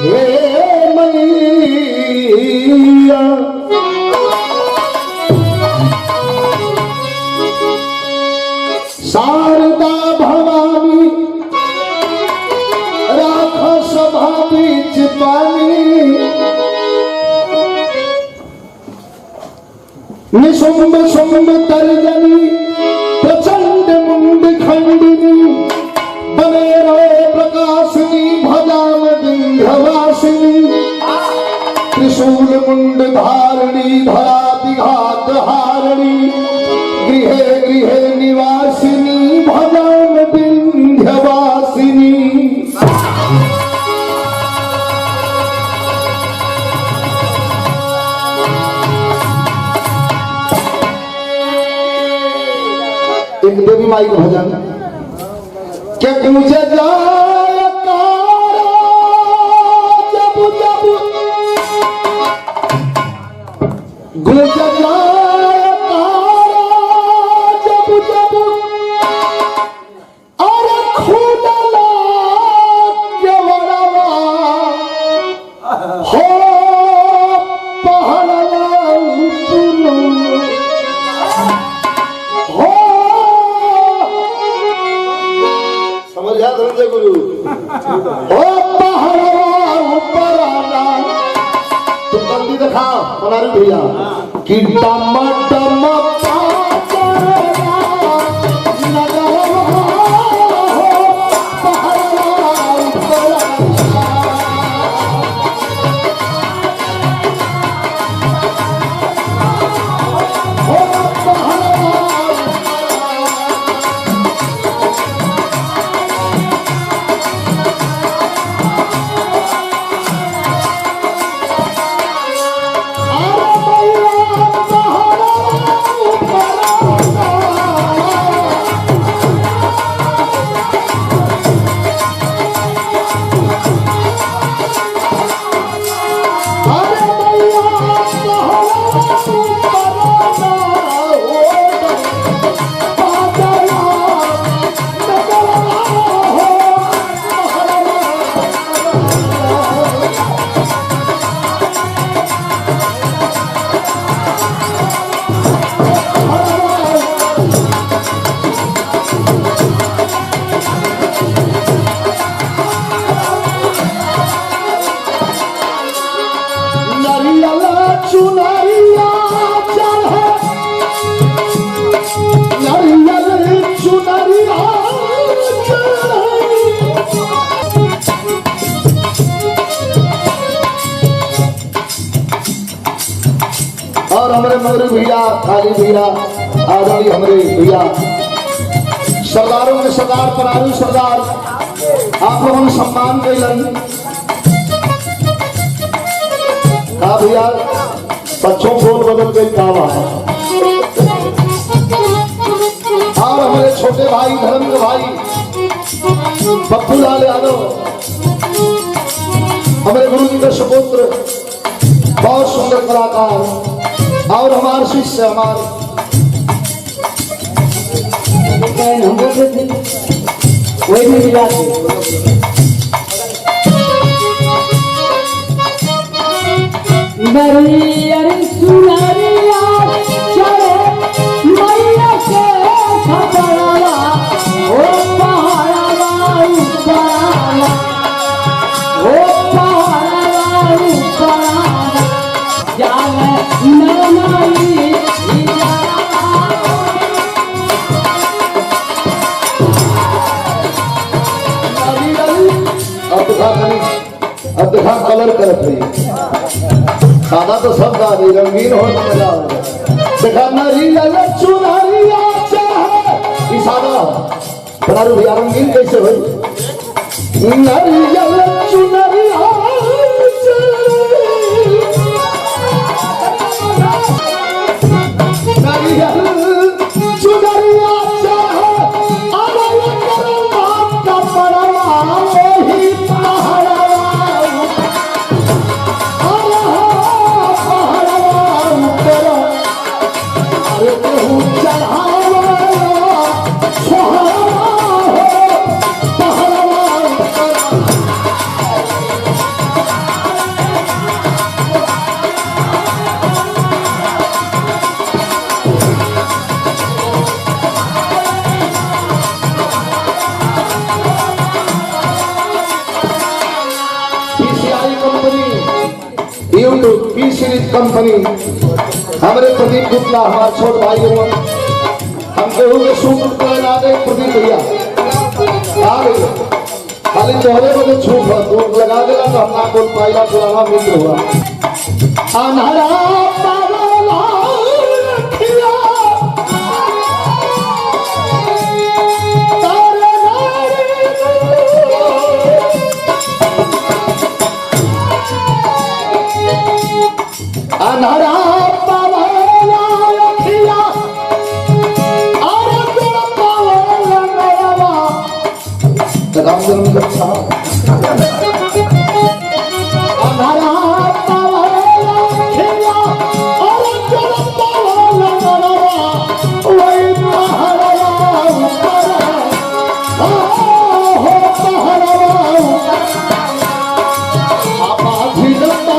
हे मैया शारदा भवानी राख सभा बीच पानी निशुंभ शुंभ तर्जनी प्रचंड मुंड खंडिनी बने रहे प्रकाशिनी भजाम विंध्यवासिनी त्रिशूल मुंड धारिणी धरा विघात हारिणी गृहे गृहे निवासिनी भजाम विंध्यवासिनी। एक देवी माई का भजन क्या मुझे जब जब गुज जब जब अरे खुदला के वरवा हो पहलवा हो समझा धनंजय गुरु ओ पहाड़वा ऊपर आना तुम बंदी दिखाओ बनारी भैया कि टम टम और हमारे मगरू भैया खाली भैया आदमी हमारे भैया सरदारों के सरदार परारू सरदार आप लोगों ने सम्मान कैलन कहा भैया बच्चों बोल बदल गई कावा और हमारे छोटे भाई धर्म के भाई पप्पू लाल यादव हमारे गुरु जी के सुपुत्र बहुत सुंदर कलाकार और हमारे शिष्य हमारे वही भी मिला अब देखा कलर करत रही सादा तो सब गा रही रंगीन हो तो मजा आएगा देखा नारियल चुनरिया चाहे सादा बनारू भैया रंगीन कैसे भाई नारियल चुनरिया नारियल चुनरिया चाहे यूट्यूब की सीरीज कंपनी हमारे प्रदीप गुप्ता हमारे छोट भाई हो हम केहू के सूट आ गए प्रदीप भैया आ गए खाली तोहरे बदे छूट हो दूर लगा देला तो हम ना बोल पाइला पुराना मित्र हुआ अनहरा पावला खिया अनहरा पावला खिया और तेरा पावला नयावा राम जन्म कक्षा अनहरा पावला खिया और तेरा पावला नयावा वही पहाड़वा ऊपर हो पहाड़वा आपा झिलता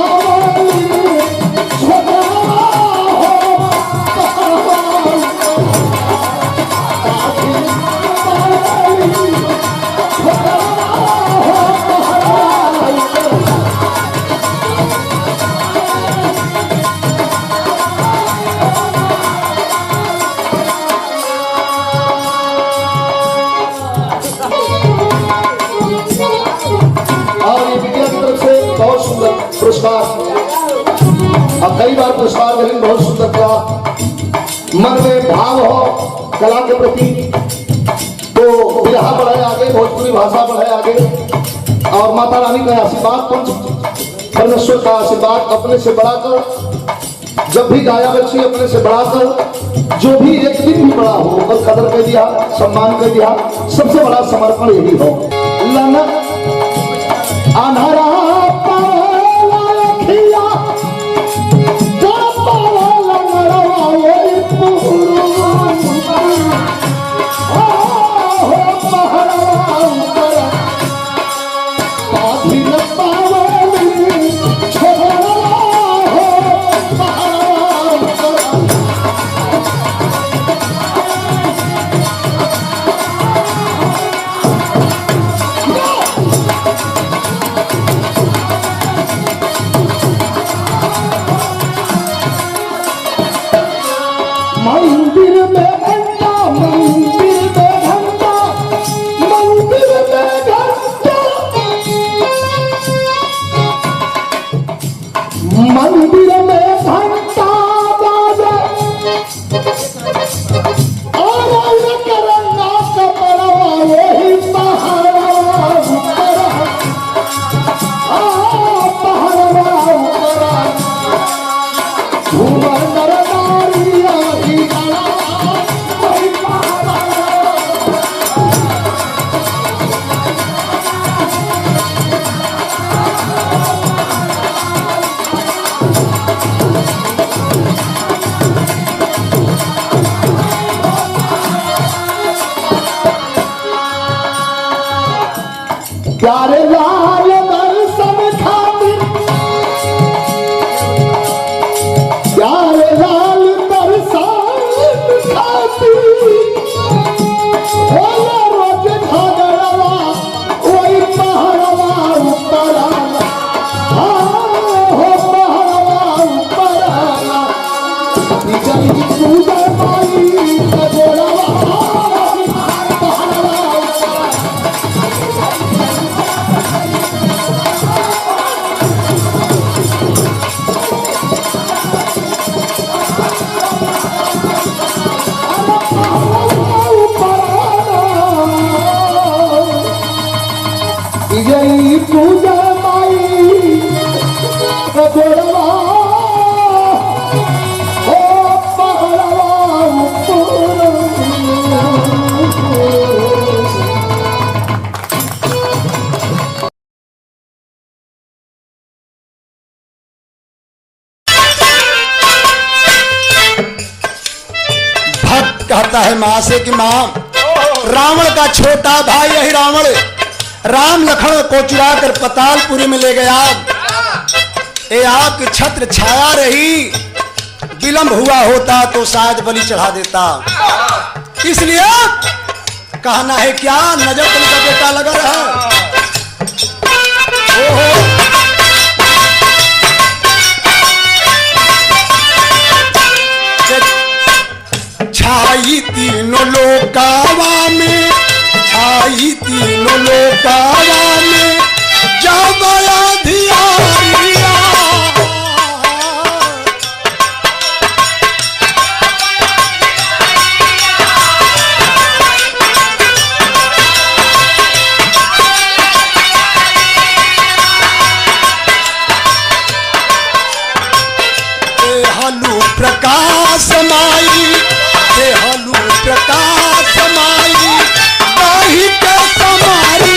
पुरस्कार अब कई बार पुरस्कार मिले बहुत सुंदर कला मन में भाव हो कला के प्रति तो बिरहा बढ़ाए आगे भोजपुरी भाषा बढ़ाए आगे और माता रानी का आशीर्वाद परमेश्वर का आशीर्वाद अपने से बढ़ाकर जब भी गाया बच्ची अपने से बढ़ाकर जो भी एक दिन भी बड़ा हो और कदर कर दिया सम्मान कर दिया सबसे बड़ा समर्पण यही हो लना अनहरा मंदिर में घंटा बाजे और करना कपड़ा वही पहाड़ा ऊपर पहाड़ा ऊपर घूमर नर नारिया की वही पहाड़ा प्यारे लाल दर्शन खातिर प्यारे लाल दर्शन खातिर रोज घागरवा वही पहाड़वा ऊपर हो पहाड़वा ऊपर जब पूजा माई सजोड़वा यही पूजा माई गोड़वा हो पहाड़वा भक्त कहता है माँ से कि माँ रावण का छोटा भाई यही रावण राम लखन को चुरा कर पतालपुरी में ले गया। ये आपकी छत्र छाया रही, विलंब हुआ होता तो शायद बलि चढ़ा देता। इसलिए कहना है क्या नजर तुमका बेटा लगा रहा। ओहो काया में जब अधियारिया हलू प्रकाश माई हलू प्रकाश माई दही के समारी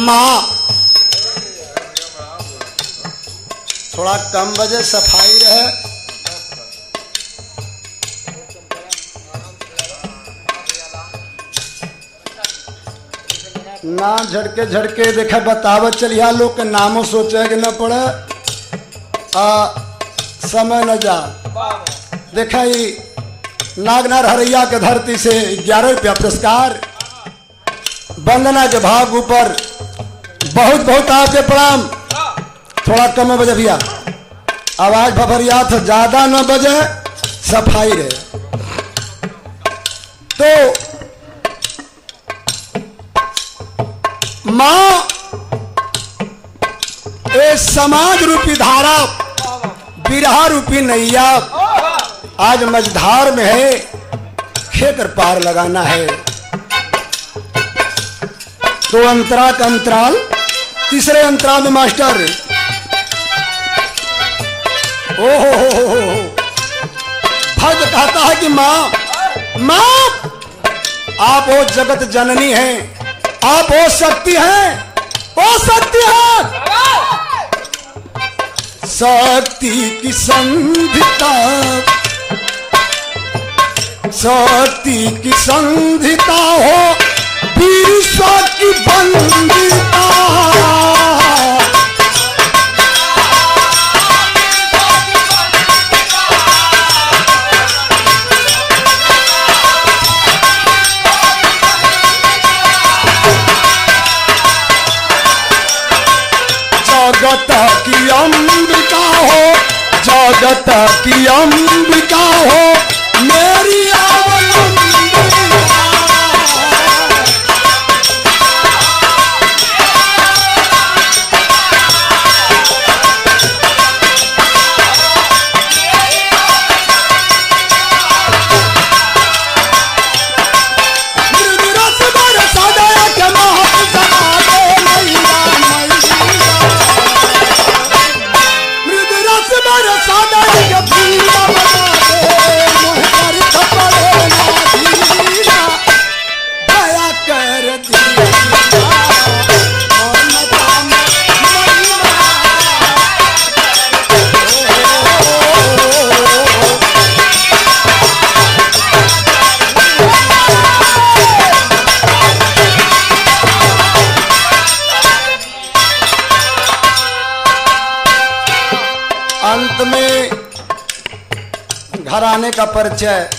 माँ थोड़ा कम बजे सफाई रहे। ना झड़के झड़के देखे बतावत चलिया लोग के नामों सोचे कि न पड़े समय न जा। देखा ही नागनार हरैया के धरती से 11 रुपया पुरस्कार वंदना के भाग ऊपर बहुत बहुत आपके प्रणाम। थोड़ा कम बजे भैया आवाज भभरिया था ज्यादा न बजे सफाई रहे। तो मां ए समाज रूपी धारा बिरहा रूपी नैया आज मझधार में है, खेकर पार लगाना है। तो अंतरा का अंतराल तीसरे अंतराल में मास्टर हो भक्त कहता है कि माँ आप वो जगत जननी हैं, आप हो शक्ति हैं, हो शक्ति है। शक्ति की संधिता, शक्ति की संधिता हो विश्व की बंदिता। जगत की अंबिका हो, जगत की अंबिका हो मेरी अंत में घराने का परिचय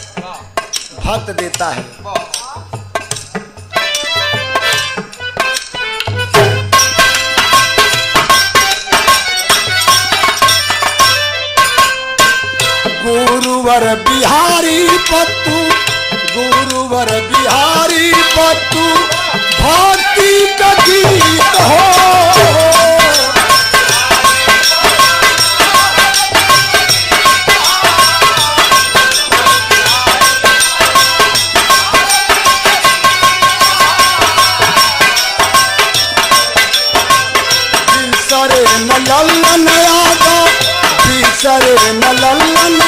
भक्त देता है। गुरुवर बिहारी पत्तू, गुरुवर बिहारी तू भक्ति का गीत हो। बिसरे न लल्लन यादव, बिसरे न लल्लन